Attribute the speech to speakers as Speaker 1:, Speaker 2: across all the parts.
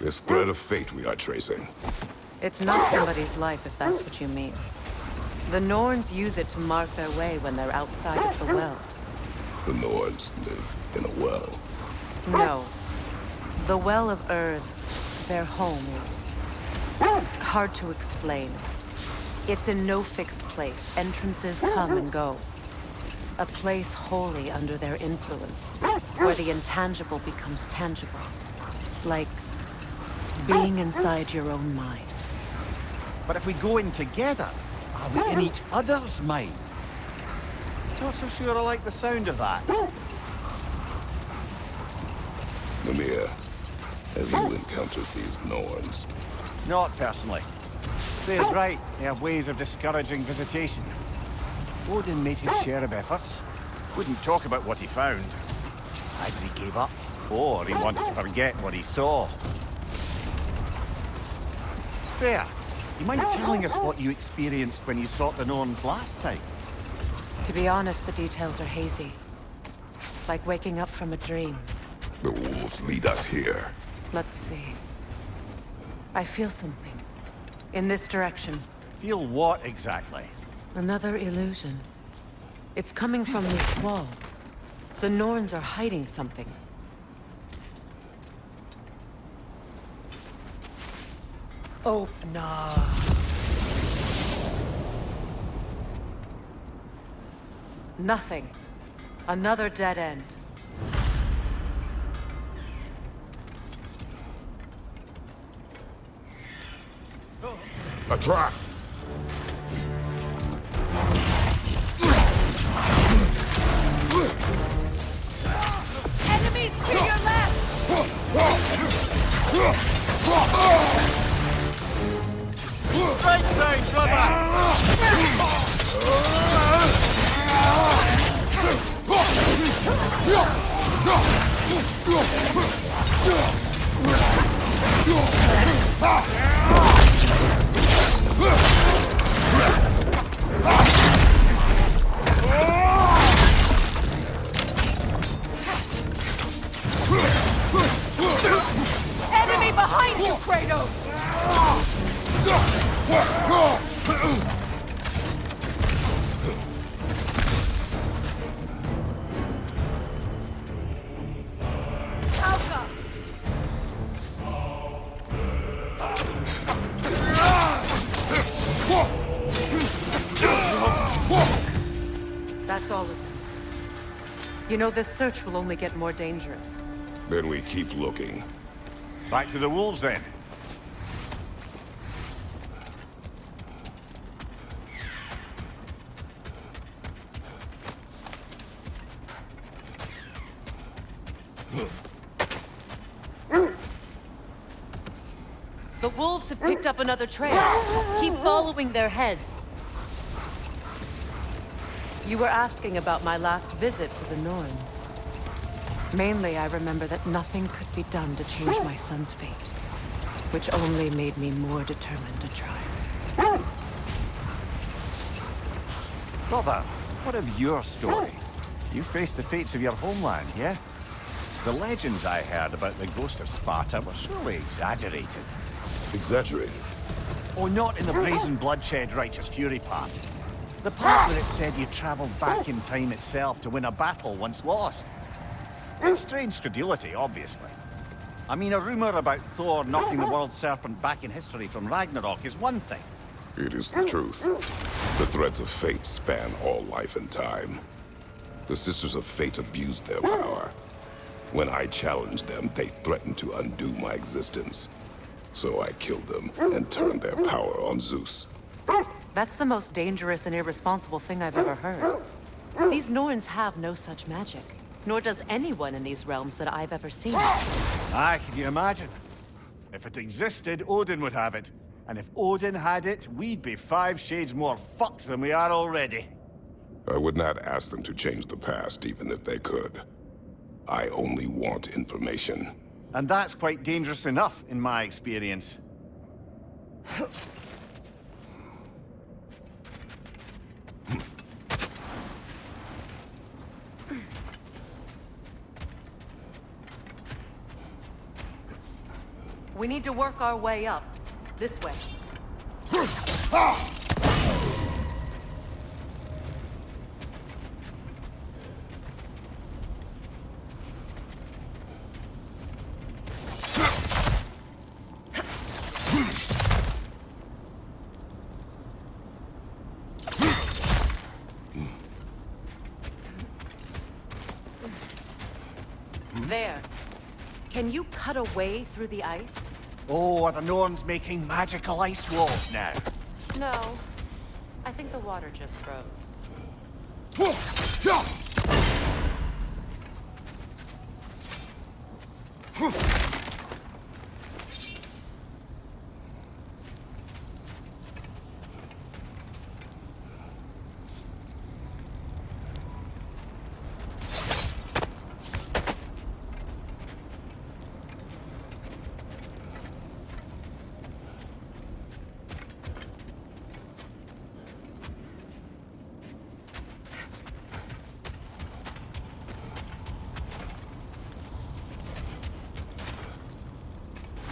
Speaker 1: This thread of fate we are tracing.
Speaker 2: It's not somebody's life, if that's what you mean. The Norns use it to mark their way when they're outside of the well.
Speaker 1: The Norns live in a well.
Speaker 2: No. The Well of Earth, their home, is hard to explain. It's in no fixed place. Entrances come and go. A place wholly under their influence, where the intangible becomes tangible. Like being inside your own mind.
Speaker 3: But if we go in together, are we in each other's mind? Not so sure I like the sound of that.
Speaker 1: Mimir, have you encountered these Norns?
Speaker 3: Not personally. Thay's right, they have ways of discouraging visitation. Odin made his share of efforts. Wouldn't talk about what he found. Either he gave up, or he wanted to forget what he saw. There. You mind telling us what you experienced when you sought the Norns last time?
Speaker 2: To be honest, the details are hazy. Like waking up from a dream.
Speaker 1: The wolves lead us here.
Speaker 2: Let's see. I feel something. In this direction.
Speaker 3: Feel what exactly?
Speaker 2: Another illusion. It's coming from this wall. The Norns are hiding something. Open up. Nothing. Another dead end.
Speaker 1: A trap!
Speaker 2: Enemies to your left!
Speaker 3: Right side, brother!
Speaker 2: Enemy behind you, Kratos! That's all of them. You know, this search will only get more dangerous.
Speaker 1: Then we keep looking.
Speaker 3: Back to the wolves, then.
Speaker 2: The wolves have picked up another trail. Keep following their heads. You were asking about my last visit to the Norns. Mainly, I remember that nothing could be done to change my son's fate, which only made me more determined to try.
Speaker 3: Brother, what of your story? You faced the fates of your homeland, yeah? The legends I heard about the ghost of Sparta were surely exaggerated.
Speaker 1: Exaggerated?
Speaker 3: Oh, not in the brazen bloodshed righteous fury part. The part where it said you traveled back in time itself to win a battle once lost. It's strange credulity, obviously. I mean, a rumor about Thor knocking the world serpent back in history from Ragnarok is one thing.
Speaker 1: It is the truth. The threads of fate span all life and time. The Sisters of Fate abused their power. When I challenged them, they threatened to undo my existence. So I killed them and turned their power on Zeus.
Speaker 2: That's the most dangerous and irresponsible thing I've ever heard. These Norns have no such magic. Nor does anyone in these realms that I've ever seen.
Speaker 3: Aye, can you imagine? If it existed, Odin would have it. And if Odin had it, we'd be 5 shades more fucked than we are already.
Speaker 1: I would not ask them to change the past, even if they could. I only want information.
Speaker 3: And that's quite dangerous enough, in my experience.
Speaker 2: We need to work our way up. This way. There. Can you cut a way through the ice?
Speaker 3: Oh, are the Norns making magical ice walls now?
Speaker 2: No. I think the water just froze.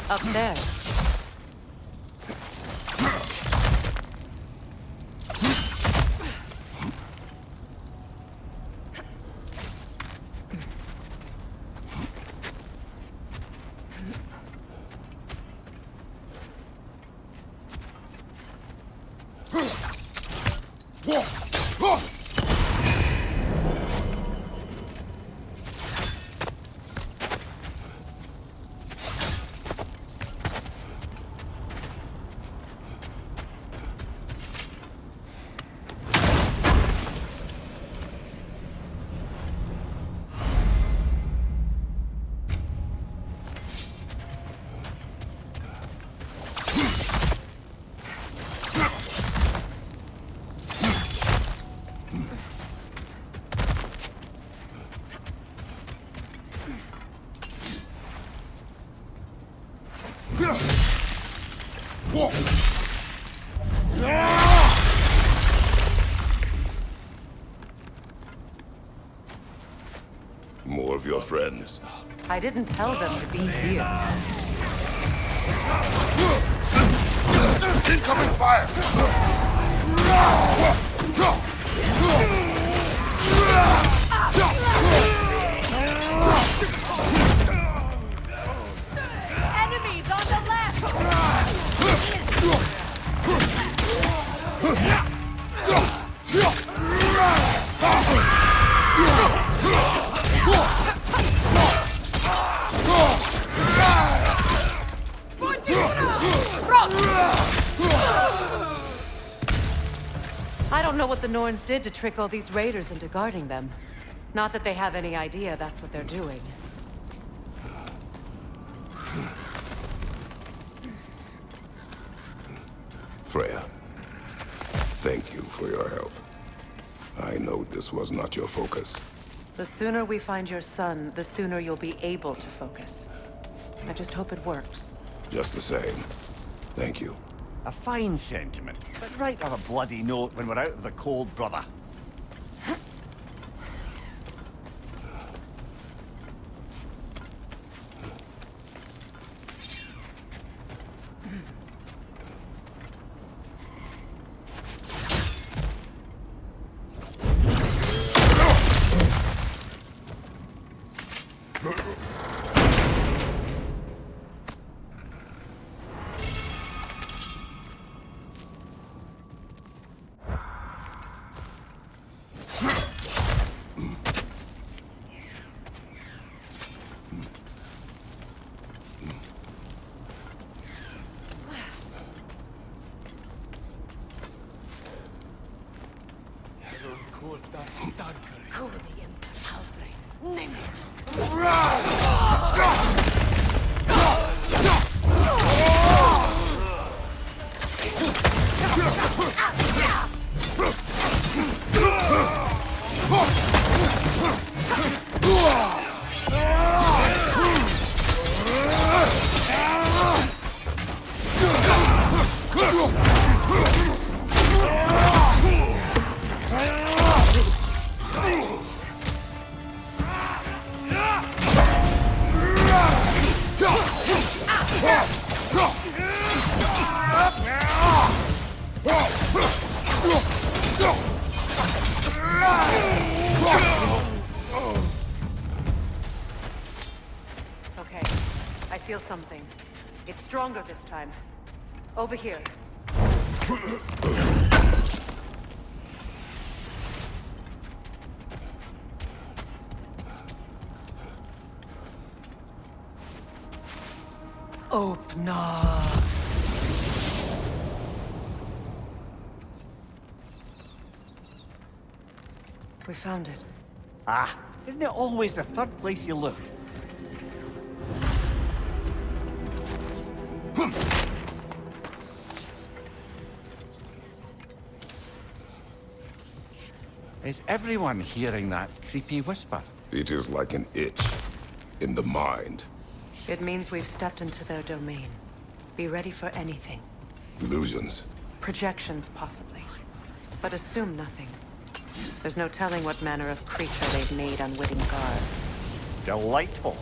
Speaker 2: Up there.
Speaker 1: More of your friends.
Speaker 2: I didn't tell them to be here.
Speaker 1: Incoming fire!
Speaker 2: Enemies on the left! I don't know what the Norns did to trick all these raiders into guarding them. Not that they have any idea that's what they're doing.
Speaker 1: Freya, thank you for your help. I know this was not your focus.
Speaker 2: The sooner we find your son, the sooner you'll be able to focus. I just hope it works.
Speaker 1: Just the same. Thank you.
Speaker 3: A fine sentiment, but write her a bloody note when we're out of the cold, brother.
Speaker 2: Okay, I feel something. It's stronger this time. Over here. Open up. We found it.
Speaker 3: Ah, isn't it always the third place you look? Is everyone hearing that creepy whisper?
Speaker 1: It is like an itch in the mind.
Speaker 2: It means we've stepped into their domain. Be ready for anything.
Speaker 1: Illusions.
Speaker 2: Projections, possibly. But assume nothing. There's no telling what manner of creature they've made unwitting guards.
Speaker 3: Delightful.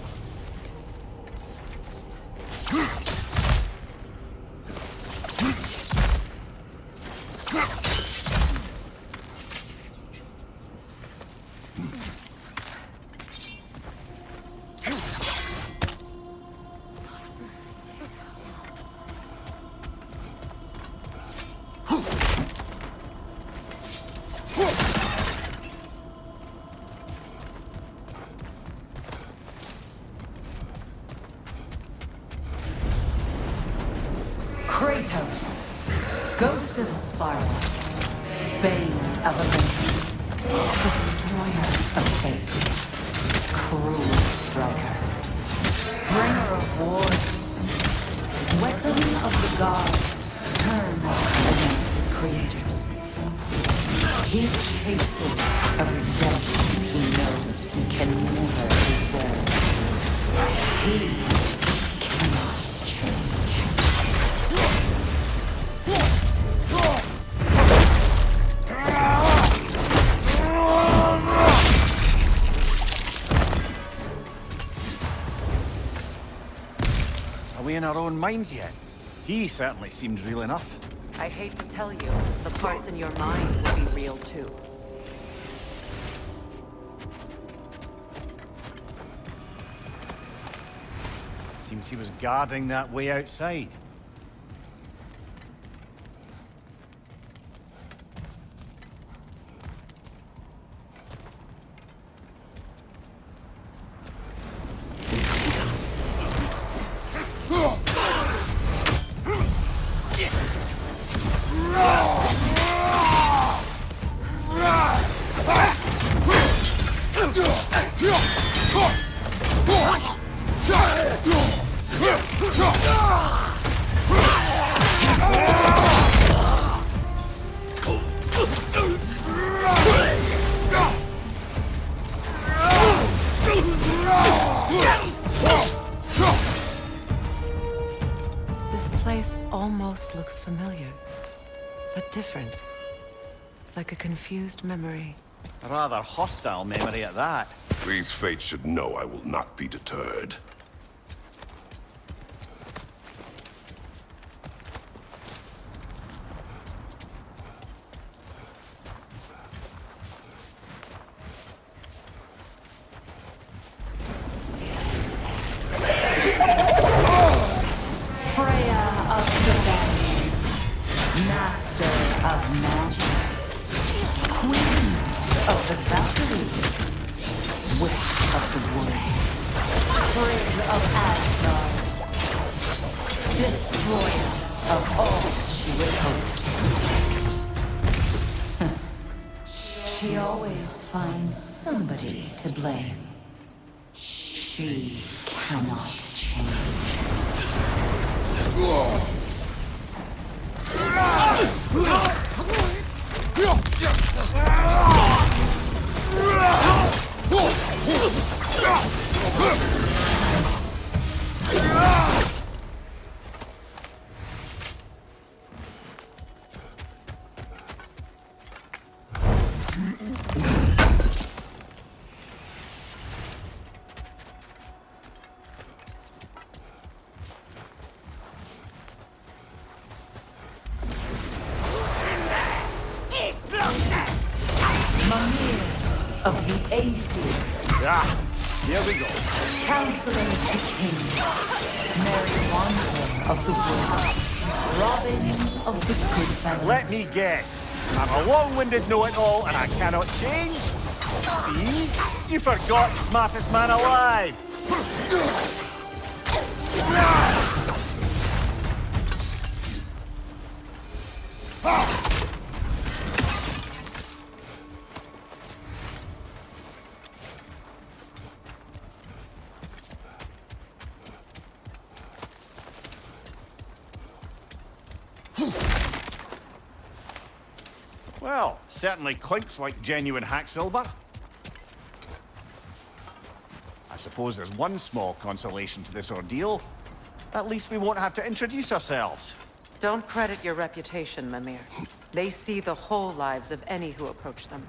Speaker 4: Kratos, Ghost of Sparta, Bane of Olympus, Destroyer of Fate, Cruel Striker, Bringer of Wars, Weapon of the Gods, turned against his creators. He chases a redemption he knows he can never deserve. He cannot change.
Speaker 3: Are we in our own minds yet? He certainly seemed real enough.
Speaker 2: I hate to tell you, the parts in your mind will be real too.
Speaker 3: Seems he was guarding that way outside.
Speaker 2: This place almost looks familiar, but different. Like a confused memory.
Speaker 3: A rather hostile memory at that.
Speaker 1: These fates should know I will not be deterred.
Speaker 4: Freya of the Valley, Master of Magics, Queen of the Valkyries, Witch of the Woods, Freya She always finds somebody to blame. She cannot change. Of the AC.
Speaker 3: Ah, here we go.
Speaker 4: Counselor of the Kings. Merry Wanderer of the Woods. Robin of the Goodfellows.
Speaker 3: Let me guess. I'm a long-winded know-it-all and I cannot change? See? You forgot smartest man alive. Well, certainly clinks like genuine hack silver. I suppose there's one small consolation to this ordeal. At least we won't have to introduce ourselves.
Speaker 2: Don't credit your reputation, Mimir. They see the whole lives of any who approach them.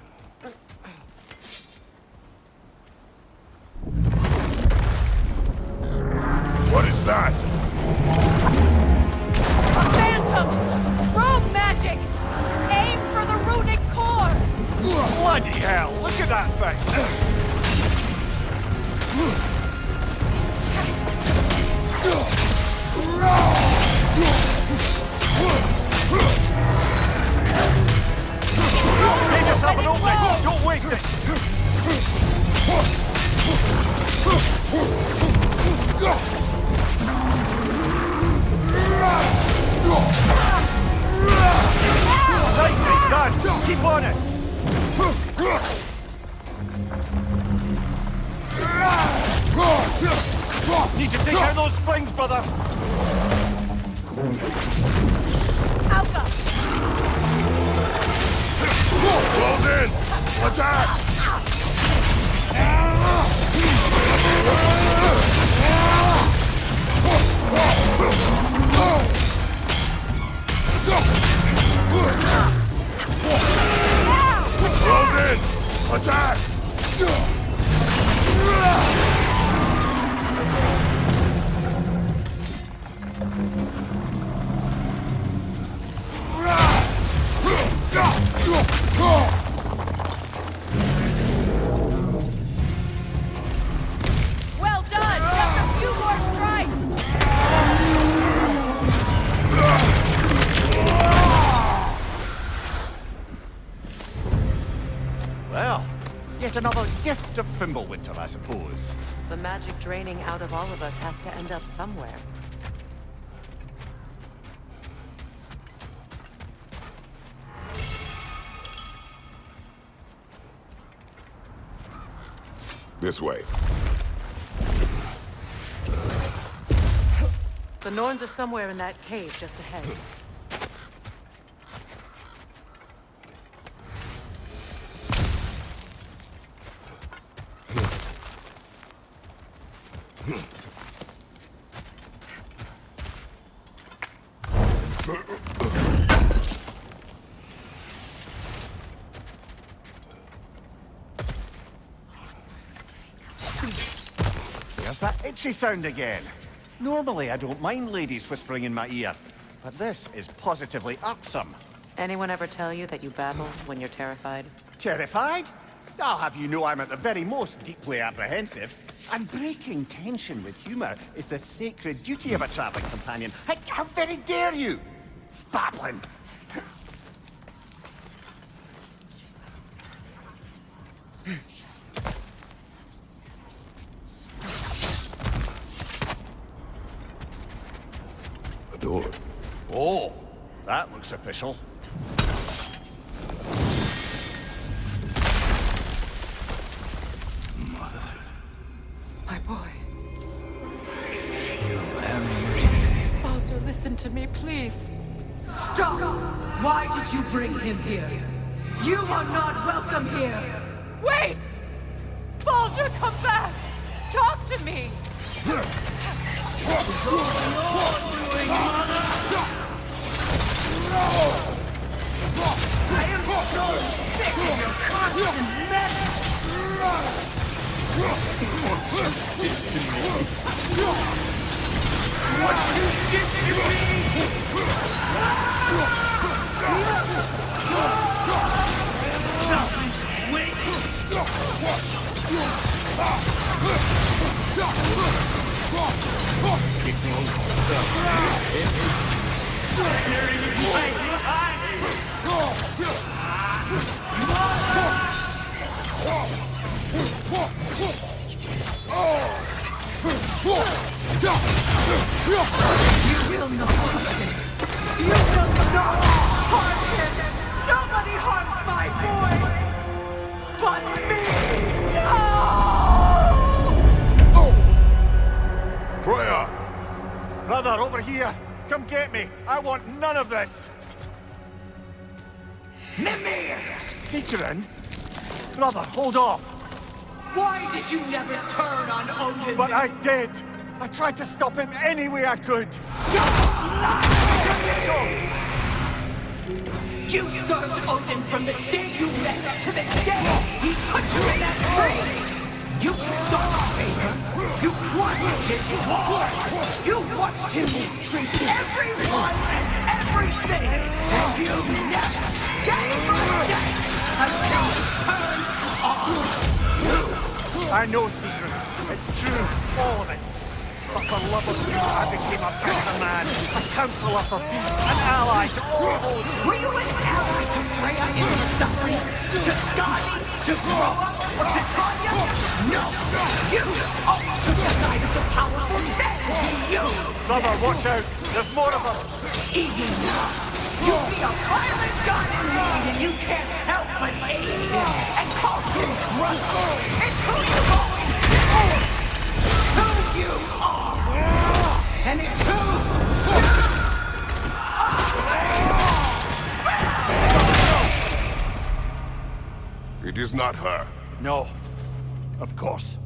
Speaker 1: What is that?
Speaker 2: A phantom! Rogue magic! Aim for the runic core!
Speaker 3: Bloody hell, look at that thing! Make yourself an opening! Don't waste it! Nicely done! Keep on it! Need to take out those springs, brother!
Speaker 2: Alka!
Speaker 1: Close in! Attack! Close in! Attack!
Speaker 2: Well done! Just a few more strikes!
Speaker 3: Well, yet another gift of Fimbulwinter, I suppose.
Speaker 2: The magic draining out of all of us has to end up somewhere.
Speaker 1: This way.
Speaker 2: The Norns are somewhere in that cave just ahead.
Speaker 3: There's that itchy sound again. Normally, I don't mind ladies whispering in my ear, but this is positively irksome.
Speaker 2: Anyone ever tell you that you babble when you're terrified?
Speaker 3: Terrified? I'll have you know I'm at the very most deeply apprehensive. And breaking tension with humor is the sacred duty of a traveling companion. How very dare you? Babbling.
Speaker 1: A door.
Speaker 3: Oh, that looks official.
Speaker 5: Please, stop! Why did you bring him here? You are not welcome here! Wait! Baldur, come back! Talk to me! What's you're doing, mother? I am so sick of your constant mess! What you did to me! Selfish You will not harm him. You will not harm him. Nobody harms my boy, but me. No!
Speaker 1: Freya!
Speaker 3: Brother, over here! Come get me! I want none of this!
Speaker 5: Mimir!
Speaker 3: Sigrun? Brother, hold off!
Speaker 5: Why did you never turn on Odin?
Speaker 3: But I did! I tried to stop him any way I could!
Speaker 5: You served Odin from the day you met to the day he put you in that tree! You sought favor! You watched his war! You watched him mistreat everyone and everything! And you never gave a damn until he turned on you!
Speaker 3: I know, Sigrun. It's true, all of it. But for love of you, I became a better man, a counselor for peace, an ally to all those...
Speaker 5: Were you an ally to Freya in her suffering? To Skadi? To Groa? Or to Tanya? No! You all took the side of the powerful, then you!
Speaker 3: Brother, watch out! There's more of them!
Speaker 5: Easy now! You see a violent god in need and you can't help but aid him and call him brother! It's who you've always been! Who you are! And it's who you are!
Speaker 1: It is not her.
Speaker 3: No. Of course.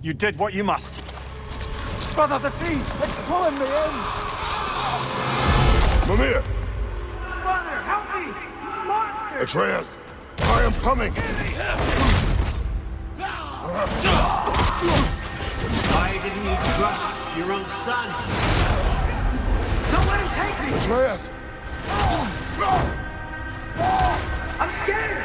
Speaker 3: You did what you must. Brother, the tree! It's pulling me in!
Speaker 1: Mimir!
Speaker 5: Brother, help me! Monster!
Speaker 1: Atreus! I am coming!
Speaker 6: Why didn't you trust your own son?
Speaker 5: Don't let him take me!
Speaker 1: Atreus!
Speaker 5: I'm scared!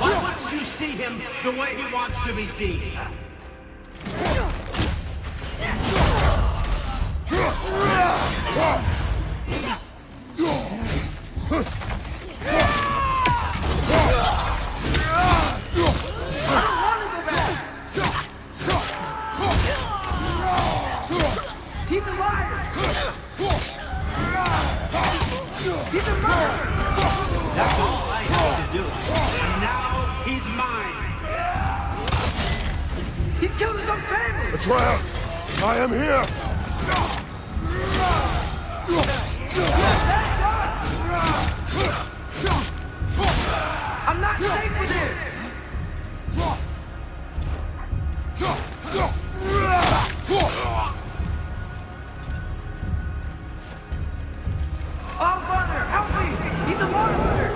Speaker 6: Why wouldn't you see him the way he wants to be seen?
Speaker 5: He's a liar! He's a murderer!
Speaker 6: That's all I had to do. And now he's mine.
Speaker 5: He's killed his own family!
Speaker 1: Atreus! I am here!
Speaker 5: I'm not safe with him! Oh, brother, help me! He's a monster!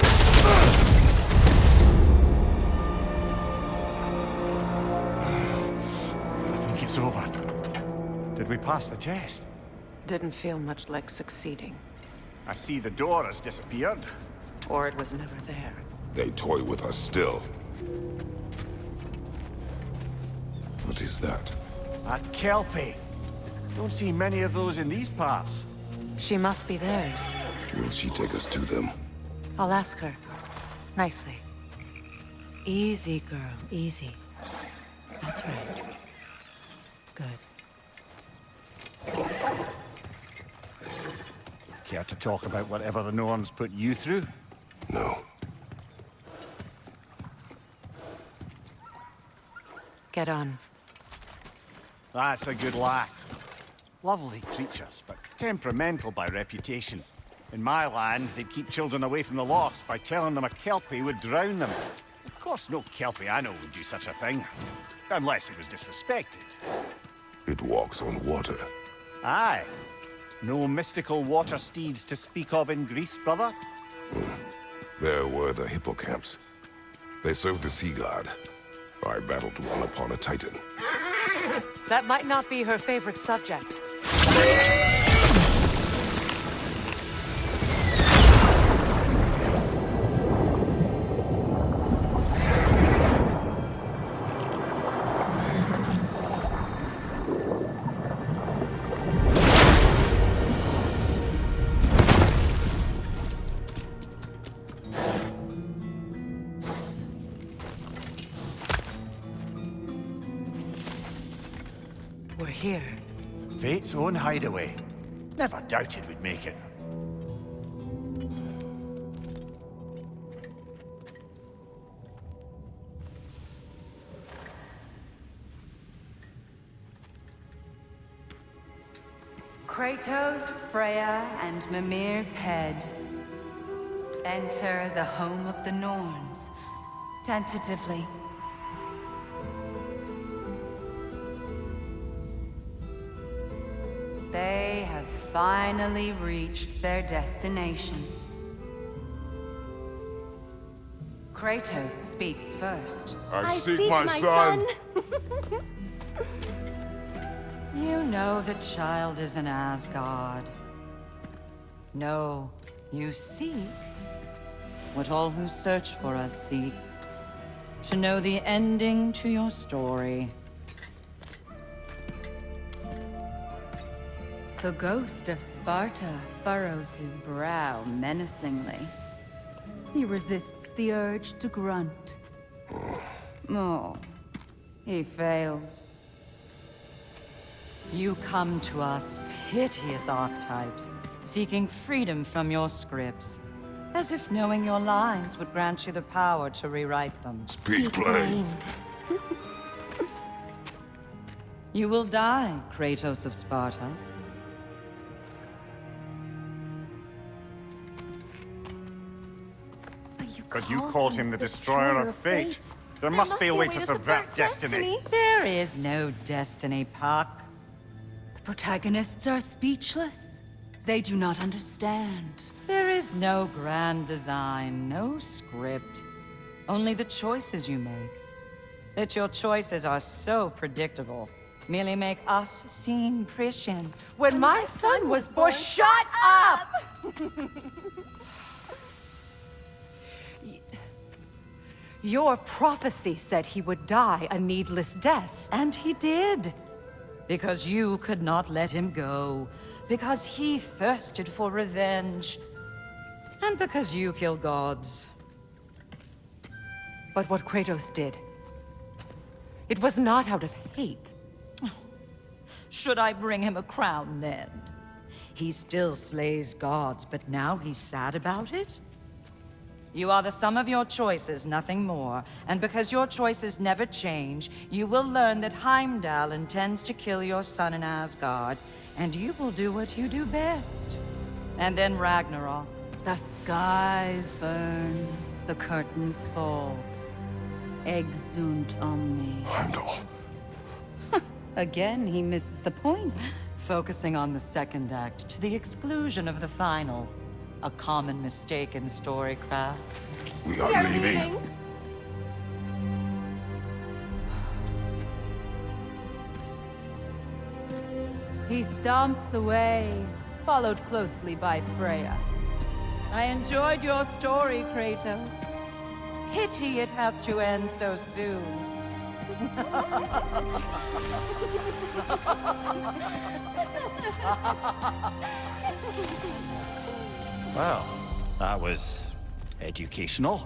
Speaker 3: I think it's over. Did we pass the test?
Speaker 2: Didn't feel much like succeeding.
Speaker 3: I see the door has disappeared.
Speaker 2: Or it was never there.
Speaker 1: They toy with us still. What is that?
Speaker 3: A Kelpie. Don't see many of those in these parts.
Speaker 2: She must be theirs.
Speaker 1: Will she take us to them?
Speaker 2: I'll ask her. Nicely. Easy, girl. Easy. That's right. Good.
Speaker 3: Care to talk about whatever the Norns put you through?
Speaker 1: No.
Speaker 2: Get on.
Speaker 3: That's a good lass. Lovely creatures, but temperamental by reputation. In my land, they'd keep children away from the lost by telling them a Kelpie would drown them. Of course, no Kelpie I know would do such a thing. Unless it was disrespected.
Speaker 1: It walks on water.
Speaker 3: Aye. No mystical water steeds to speak of in Greece, brother?
Speaker 1: There were the hippocamps. They served the sea god. I battled one upon a titan.
Speaker 2: That might not be her favorite subject. We're here.
Speaker 3: Fate's own hideaway. Never doubted we'd make it.
Speaker 4: Kratos, Freya, and Mimir's head. Enter the home of the Norns. Tentatively. They have finally reached their destination. Kratos speaks first.
Speaker 1: I seek my son.
Speaker 7: You know the child is in Asgard. No, you seek what all who search for us seek. To know the ending to your story.
Speaker 4: The ghost of Sparta furrows his brow menacingly. He resists the urge to grunt. Oh, he fails.
Speaker 7: You come to us, piteous archetypes, seeking freedom from your scripts. As if knowing your lines would grant you the power to rewrite them.
Speaker 1: Speak plain.
Speaker 7: You will die, Kratos of Sparta.
Speaker 3: But you called him the Destroyer of Fate. There must be a way to subvert destiny.
Speaker 7: There is no destiny, Puck.
Speaker 4: The protagonists are speechless. They do not understand.
Speaker 7: There is no grand design, no script. Only the choices you make. That your choices are so predictable, merely make us seem prescient.
Speaker 2: When my son was born, shut up! Your prophecy said he would die a needless death.
Speaker 7: And he did. Because you could not let him go. Because he thirsted for revenge. And because you kill gods.
Speaker 2: But what Kratos did, it was not out of hate.
Speaker 7: Should I bring him a crown then? He still slays gods, but now he's sad about it? You are the sum of your choices, nothing more. And because your choices never change, you will learn that Heimdall intends to kill your son in Asgard, and you will do what you do best. And then Ragnarok.
Speaker 4: The skies burn, the curtains fall. Exunt omnes.
Speaker 1: Heimdall.
Speaker 4: Again, he misses the point.
Speaker 7: Focusing on the second act to the exclusion of the final. A common mistake in storycraft.
Speaker 1: We are leaving.
Speaker 4: He stomps away, followed closely by Freya.
Speaker 7: I enjoyed your story, Kratos. Pity it has to end so soon.
Speaker 3: Well, that was educational.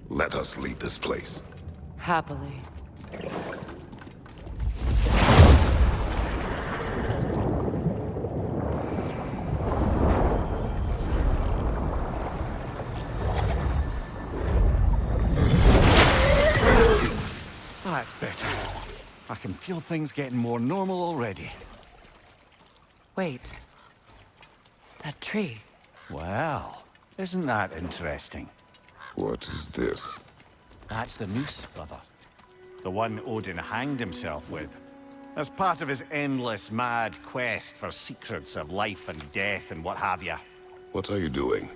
Speaker 1: Let us leave this place.
Speaker 2: Happily.
Speaker 3: can feel things getting more normal already.
Speaker 2: Wait. That tree.
Speaker 3: Well, isn't that interesting?
Speaker 1: What is this?
Speaker 3: That's the noose, brother. The one Odin hanged himself with. As part of his endless, mad quest for secrets of life and death and what have you.
Speaker 1: What are you doing?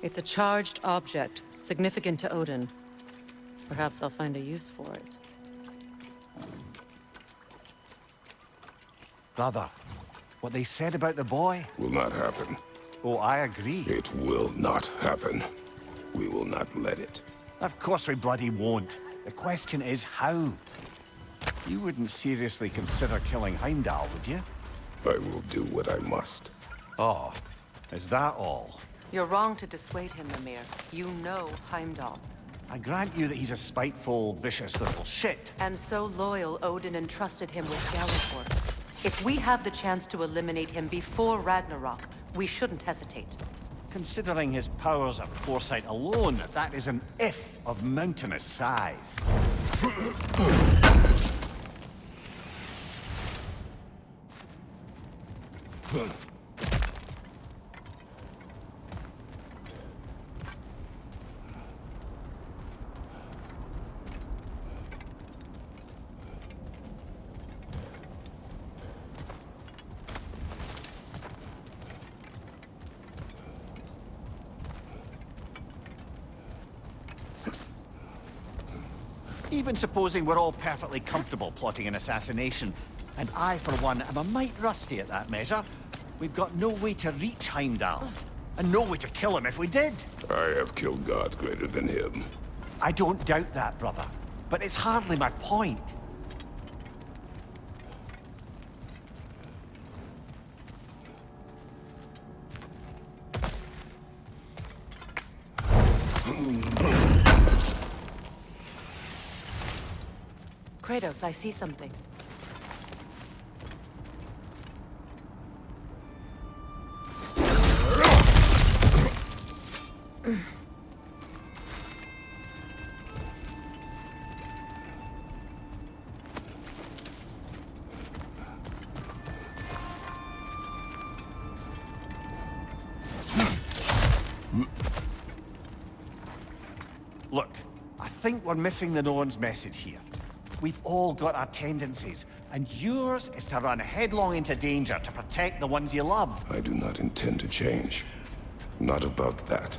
Speaker 2: It's a charged object, significant to Odin. Perhaps I'll find a use for it.
Speaker 3: Brother, what they said about the boy?
Speaker 1: Will not happen.
Speaker 3: Oh, I agree.
Speaker 1: It will not happen. We will not let it.
Speaker 3: Of course we bloody won't. The question is how? You wouldn't seriously consider killing Heimdall, would you?
Speaker 1: I will do what I must.
Speaker 3: Oh, is that all?
Speaker 2: You're wrong to dissuade him, Mimir. You know Heimdall.
Speaker 3: I grant you that he's a spiteful, vicious little shit.
Speaker 2: And so loyal, Odin entrusted him with Skeletor. If we have the chance to eliminate him before Ragnarok, we shouldn't hesitate.
Speaker 3: Considering his powers of foresight alone, that is an if of mountainous size. Even supposing we're all perfectly comfortable plotting an assassination, and I, for one, am a mite rusty at that measure, we've got no way to reach Heimdall, and no way to kill him if we did.
Speaker 1: I have killed gods greater than him.
Speaker 3: I don't doubt that, brother, but it's hardly my point.
Speaker 2: Kratos, I see something.
Speaker 3: Look, I think we're missing the Norns' message here. We've all got our tendencies, and yours is to run headlong into danger to protect the ones you love.
Speaker 1: I do not intend to change. Not about that.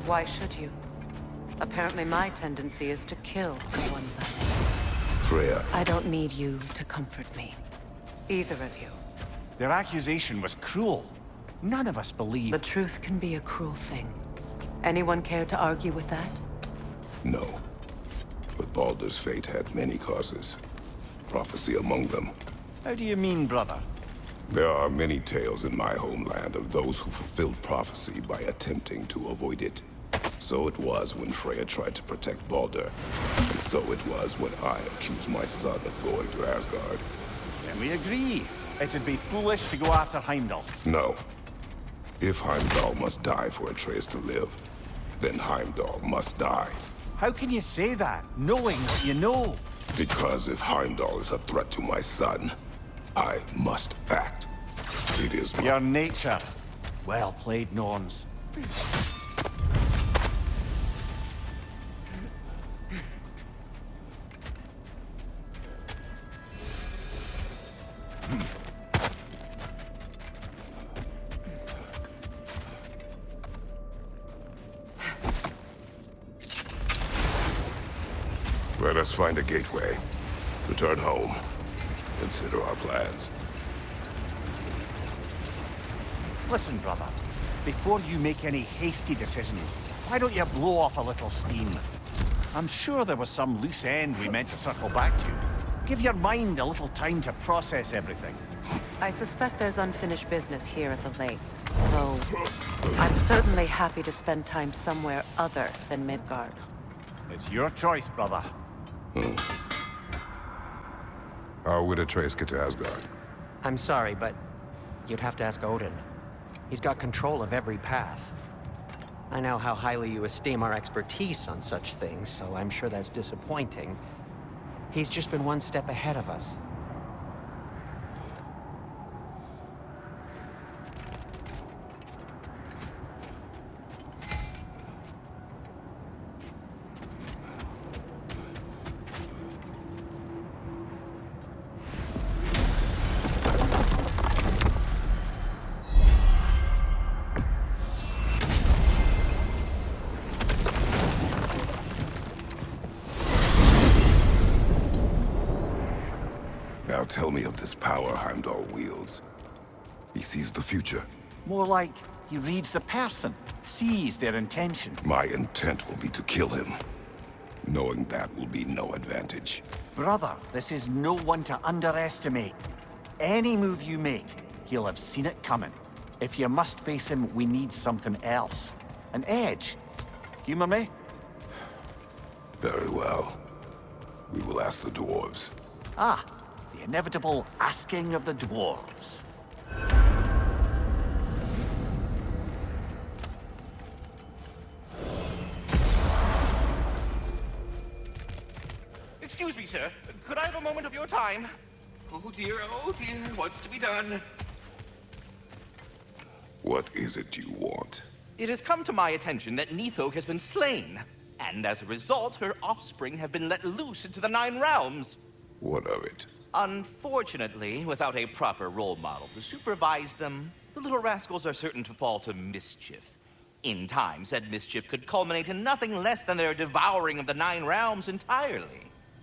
Speaker 2: Why should you? Apparently my tendency is to kill the ones I love.
Speaker 1: Freya,
Speaker 2: I don't need you to comfort me. Either of you.
Speaker 3: Their accusation was cruel. None of us believe.
Speaker 2: The truth can be a cruel thing. Anyone care to argue with that?
Speaker 1: no. But Baldur's fate had many causes. Prophecy among them.
Speaker 3: How do you mean, brother?
Speaker 1: There are many tales in my homeland of those who fulfilled prophecy by attempting to avoid it. So it was when Freya tried to protect Baldur. And so it was when I accused my son of going to Asgard.
Speaker 3: Then we agree. It'd be foolish to go after Heimdall.
Speaker 1: No. If Heimdall must die for Atreus to live, then Heimdall must die.
Speaker 3: How can you say that, knowing what you know?
Speaker 1: Because if Heimdall is a threat to my son, I must act. It is my...
Speaker 3: Your nature. Well played, Norns.
Speaker 1: Let us find a gateway. Return home. Consider our plans.
Speaker 3: Listen, brother. Before you make any hasty decisions, why don't you blow off a little steam? I'm sure there was some loose end we meant to circle back to. Give your mind a little time to process everything.
Speaker 2: I suspect there's unfinished business here at the lake. Though, I'm certainly happy to spend time somewhere other than Midgard.
Speaker 3: It's your choice, brother.
Speaker 1: How would Atreus get to Asgard?
Speaker 8: I'm sorry, but you'd have to ask Odin. He's got control of every path. I know how highly you esteem our expertise on such things, so I'm sure that's disappointing. He's just been one step ahead of us.
Speaker 1: Now tell me of this power Heimdall wields. He sees the future.
Speaker 3: More like he reads the person, sees their intention.
Speaker 1: My intent will be to kill him. Knowing that will be no advantage.
Speaker 3: Brother, this is no one to underestimate. Any move you make, he'll have seen it coming. If you must face him, we need something else. An edge. Humor me?
Speaker 1: Very well. We will ask the dwarves.
Speaker 3: Ah, the inevitable asking of the dwarves.
Speaker 9: Excuse me, sir. Could I have a moment of your time? Oh dear, what's to be done?
Speaker 1: What is it you want?
Speaker 9: It has come to my attention that Nithog has been slain, and as a result, her offspring have been let loose into the Nine Realms.
Speaker 1: What of it?
Speaker 9: Unfortunately, without a proper role model to supervise them, the little rascals are certain to fall to mischief. In time, said mischief could culminate in nothing less than their devouring of the Nine Realms entirely.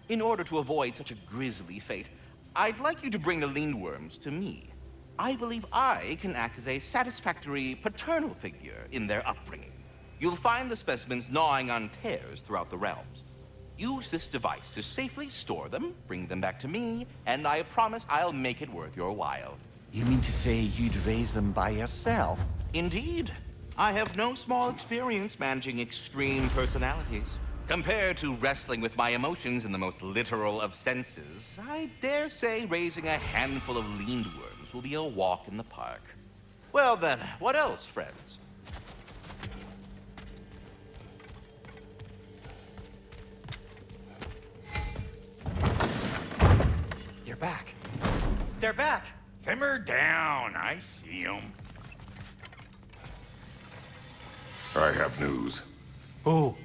Speaker 9: In order to avoid such a grisly fate, I'd like you to bring the Lindworms to me. I believe I can act as a satisfactory paternal figure in their upbringing. You'll find the specimens gnawing on tears throughout the realms. Use this device to safely store them, bring them back to me, and I promise I'll make it worth your while.
Speaker 3: You mean to say you'd raise them by yourself?
Speaker 9: Indeed. I have no small experience managing extreme personalities. Compared to wrestling with my emotions in the most literal of senses, I dare say raising a handful of Lindworms will be a walk in the park. Well then, what else, friends?
Speaker 8: You're back. They're back.
Speaker 10: Simmer down. I see them.
Speaker 1: I have news.
Speaker 8: Ooh.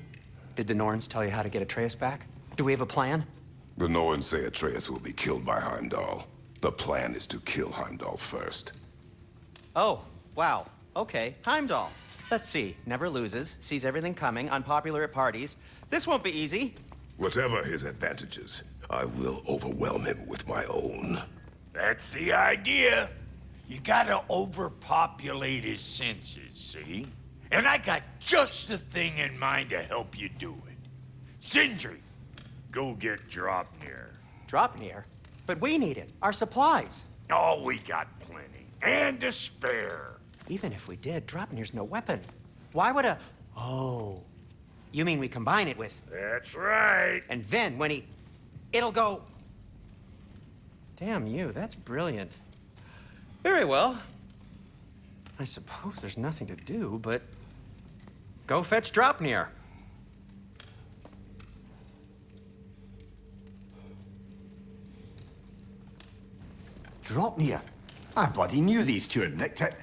Speaker 8: Did the Norns tell you how to get Atreus back? Do we have a plan?
Speaker 1: The Norns say Atreus will be killed by Heimdall. The plan is to kill Heimdall first.
Speaker 8: Oh, wow. Okay, Heimdall. Let's see. Never loses, sees everything coming, unpopular at parties. This won't be easy.
Speaker 1: Whatever his advantages, I will overwhelm him with my own.
Speaker 10: That's the idea. You gotta overpopulate his senses, see? And I got just the thing in mind to help you do it. Sindri, go get Dropnir.
Speaker 8: Dropnir? But we need it. Our supplies.
Speaker 10: Oh, we got plenty. And to spare.
Speaker 8: Even if we did, Dropnir's no weapon. Why would a... Oh. You mean we combine it with...
Speaker 10: That's right.
Speaker 8: And then when he... It'll go... Damn you, that's brilliant. Very well. I suppose there's nothing to do, but... Go fetch Dropnir.
Speaker 3: Dropnir? I bloody knew these two had nicked it.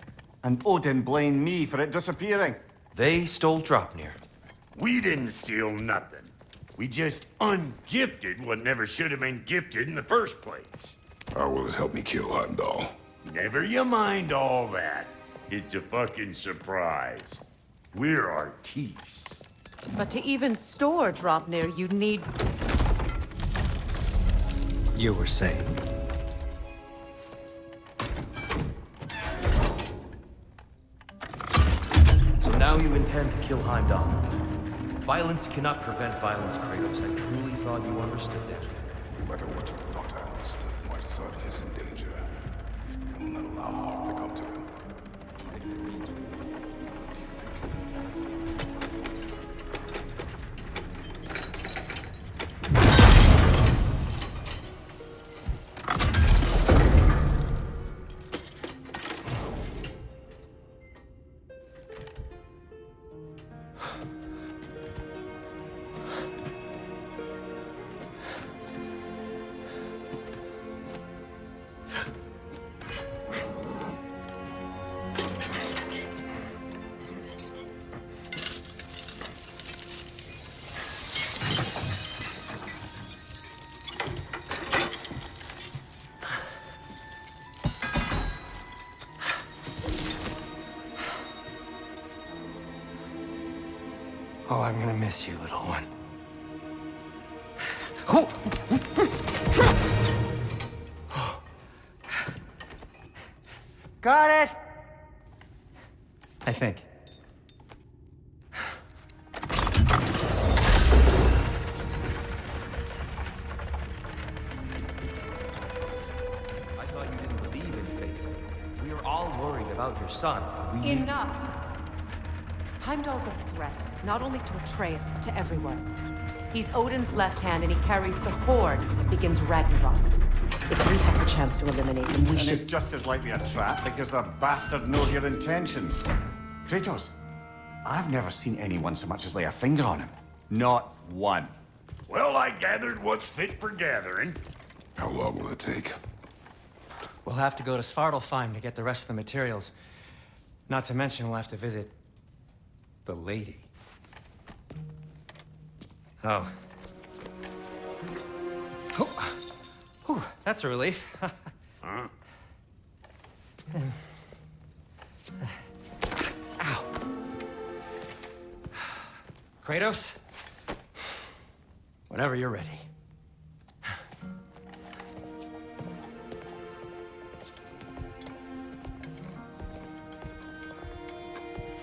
Speaker 3: And Odin blamed me for it disappearing.
Speaker 11: They stole Dropnir.
Speaker 10: We didn't steal nothing. We just ungifted what never should have been gifted in the first place.
Speaker 1: How will it help me kill Heimdall?
Speaker 10: Never you mind all that. It's a fucking surprise. We're artistes.
Speaker 2: But to even store Dropnir, you'd need...
Speaker 11: You were saying? So now you intend to kill Heimdall. Violence cannot prevent violence, Kratos. I truly thought you understood that.
Speaker 1: No matter what you thought I understood, my son is in danger. I will not allow harm to come to him.
Speaker 8: Oh, I'm gonna miss you, little one. Got it! I think.
Speaker 11: I thought you didn't believe in fate. We were all worried about your son.
Speaker 2: Enough! Heimdall's a threat, not only to Atreus, but to everyone. He's Odin's left hand, and he carries the horde that begins Ragnarok. If we have the chance to eliminate him, we
Speaker 3: And
Speaker 2: should...
Speaker 3: it's just as likely a trap because the bastard knows your intentions. Kratos, I've never seen anyone so much as lay a finger on him. Not one.
Speaker 10: Well, I gathered what's fit for gathering.
Speaker 1: How long will it take?
Speaker 8: We'll have to go to Svartalfheim to get the rest of the materials. Not to mention we'll have to visit... the lady. Oh. Oh. Whew, that's a relief.
Speaker 10: Huh?
Speaker 8: Ow. Kratos? Whenever you're ready.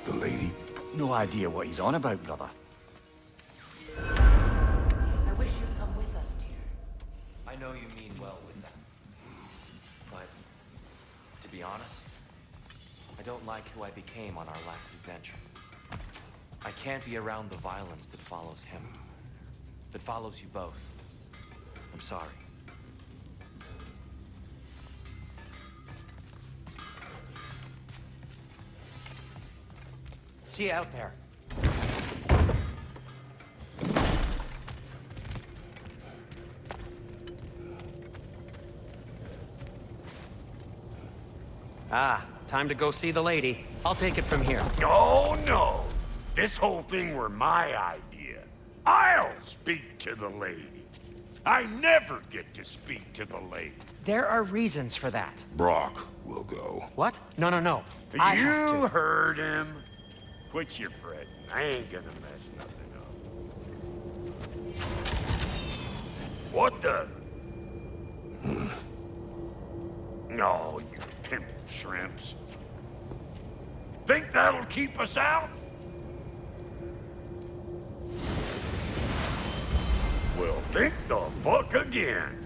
Speaker 1: The lady?
Speaker 3: No idea what he's on about, brother.
Speaker 2: I wish you'd come with us, dear.
Speaker 11: I know you mean well with them. But, to be honest, I don't like who I became on our last adventure. I can't be around the violence that follows him. That follows you both. I'm sorry.
Speaker 8: See you out there. Ah, time to go see the lady. I'll take it from here.
Speaker 10: No, no. This whole thing were my idea. I'll speak to the lady. I never get to speak to the lady.
Speaker 8: There are reasons for that.
Speaker 1: Brock will go.
Speaker 8: What? No, no, no. I have
Speaker 10: You
Speaker 8: to.
Speaker 10: heard him. Quit your fretting. I ain't gonna mess nothing up. What the? No, you pimple shrimps. Think that'll keep us out? Well, think the fuck again.